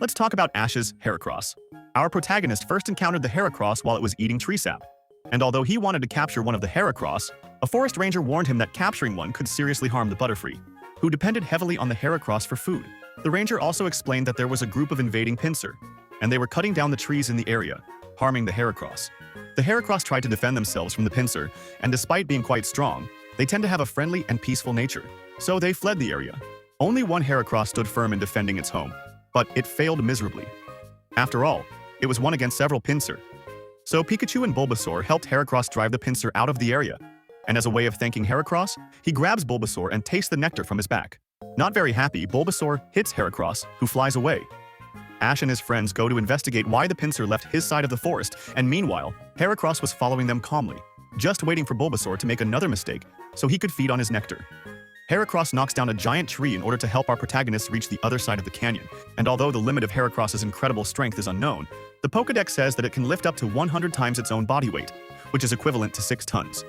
Let's talk about Ash's Heracross. Our protagonist first encountered the Heracross while it was eating tree sap. And although he wanted to capture one of the Heracross, a forest ranger warned him that capturing one could seriously harm the Butterfree, who depended heavily on the Heracross for food. The ranger also explained that there was a group of invading pincer, and they were cutting down the trees in the area, harming the Heracross. The Heracross tried to defend themselves from the pincer, and despite being quite strong, they tend to have a friendly and peaceful nature, so they fled the area. Only one Heracross stood firm in defending its home, but it failed miserably. After all, it was one against several pincer. So Pikachu and Bulbasaur helped Heracross drive the pincer out of the area, and as a way of thanking Heracross, he grabs Bulbasaur and tastes the nectar from his back. Not very happy, Bulbasaur hits Heracross, who flies away. Ash and his friends go to investigate why the pincer left his side of the forest, and meanwhile, Heracross was following them calmly, just waiting for Bulbasaur to make another mistake so he could feed on his nectar. Heracross knocks down a giant tree in order to help our protagonists reach the other side of the canyon, and although the limit of Heracross's incredible strength is unknown, the Pokédex says that it can lift up to 100 times its own body weight, which is equivalent to 6 tons.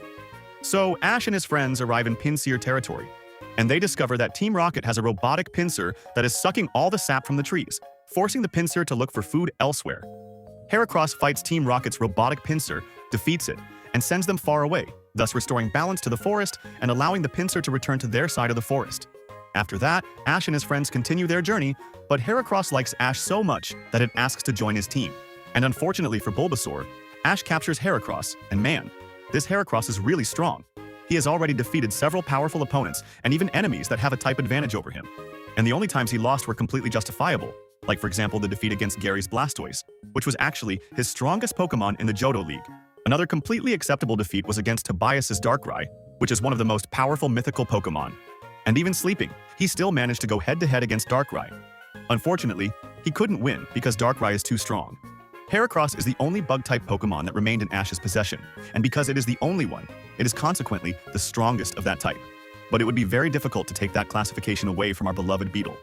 So Ash and his friends arrive in Pinsir territory, and they discover that Team Rocket has a robotic pincer that is sucking all the sap from the trees, forcing the pincer to look for food elsewhere. Heracross fights Team Rocket's robotic pincer, defeats it, and sends them far away, thus restoring balance to the forest and allowing the pincer to return to their side of the forest. After that, Ash and his friends continue their journey, but Heracross likes Ash so much that it asks to join his team. And unfortunately for Bulbasaur, Ash captures Heracross, and man, this Heracross is really strong. He has already defeated several powerful opponents and even enemies that have a type advantage over him. And the only times he lost were completely justifiable, like for example the defeat against Gary's Blastoise, which was actually his strongest Pokemon in the Johto League. Another completely acceptable defeat was against Tobias's Darkrai, which is one of the most powerful mythical Pokemon. And even sleeping, he still managed to go head-to-head against Darkrai. Unfortunately, he couldn't win because Darkrai is too strong. Heracross is the only Bug-type Pokemon that remained in Ash's possession, and because it is the only one, it is consequently the strongest of that type. But it would be very difficult to take that classification away from our beloved Beetle.